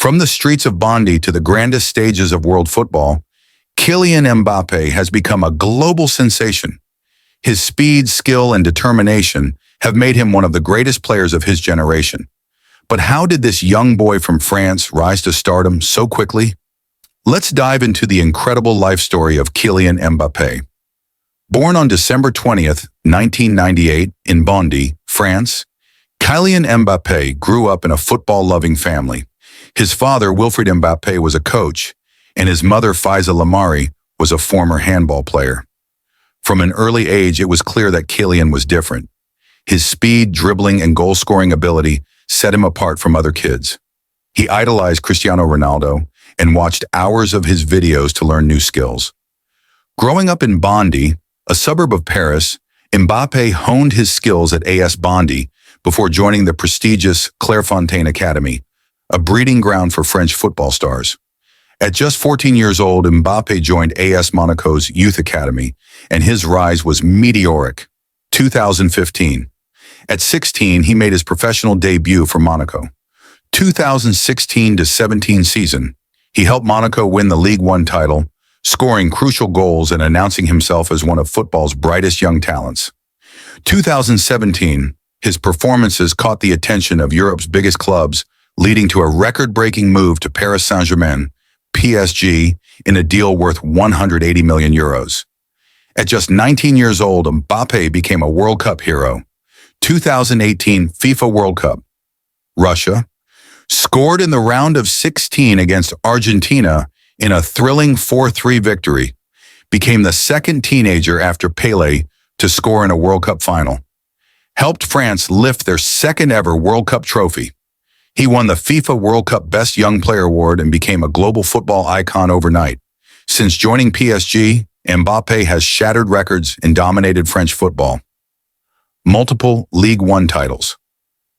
From the streets of Bondy to the grandest stages of world football, Kylian Mbappé has become a global sensation. His speed, skill, and determination have made him one of the greatest players of his generation. But how did this young boy from France rise to stardom so quickly? Let's dive into the incredible life story of Kylian Mbappé. Born on December 20th, 1998, in Bondy, France, Kylian Mbappé grew up in a football-loving family. His father, Wilfried Mbappé, was a coach, and his mother, Faiza Lamari, was a former handball player. From an early age, it was clear that Kylian was different. His speed, dribbling, and goal-scoring ability set him apart from other kids. He idolized Cristiano Ronaldo and watched hours of his videos to learn new skills. Growing up in Bondy, a suburb of Paris, Mbappé honed his skills at AS Bondy before joining the prestigious Clairefontaine Academy, a breeding ground for French football stars. At just 14 years old, Mbappé joined AS Monaco's Youth Academy, and his rise was meteoric. 2015. At 16, he made his professional debut for Monaco. 2016-17 season, he helped Monaco win the Ligue 1 title, scoring crucial goals and announcing himself as one of football's brightest young talents. 2017, his performances caught the attention of Europe's biggest clubs, leading to a record-breaking move to Paris Saint-Germain, PSG, in a deal worth €180 million. At just 19 years old, Mbappé became a World Cup hero. 2018 FIFA World Cup. Russia scored in the round of 16 against Argentina in a thrilling 4-3 victory, became the second teenager after Pelé to score in a World Cup final, helped France lift their second-ever World Cup trophy. He won the FIFA World Cup Best Young Player Award and became a global football icon overnight. Since joining PSG, Mbappé has shattered records and dominated French football. Multiple Ligue 1 titles.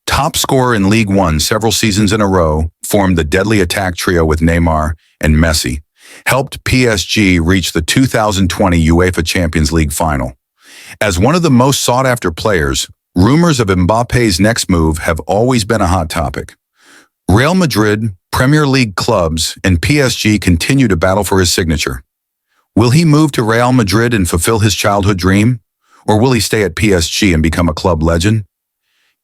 Top scorer in Ligue 1 several seasons in a row, formed the deadly attack trio with Neymar and Messi, helped PSG reach the 2020 UEFA Champions League final. As one of the most sought-after players, rumors of Mbappé's next move have always been a hot topic. Real Madrid, Premier League clubs, and PSG continue to battle for his signature. Will he move to Real Madrid and fulfill his childhood dream? Or will he stay at PSG and become a club legend?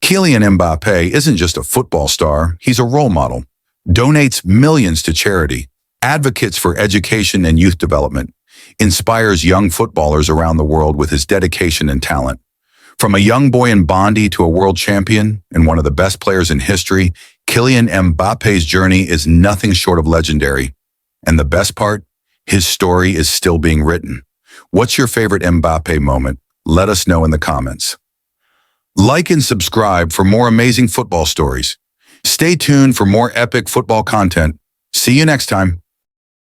Kylian Mbappé isn't just a football star, he's a role model, donates millions to charity, advocates for education and youth development, inspires young footballers around the world with his dedication and talent. From a young boy in Bondy to a world champion and one of the best players in history, Kylian Mbappé's journey is nothing short of legendary. And the best part? His story is still being written. What's your favorite Mbappé moment? Let us know in the comments. Like and subscribe for more amazing football stories. Stay tuned for more epic football content. See you next time.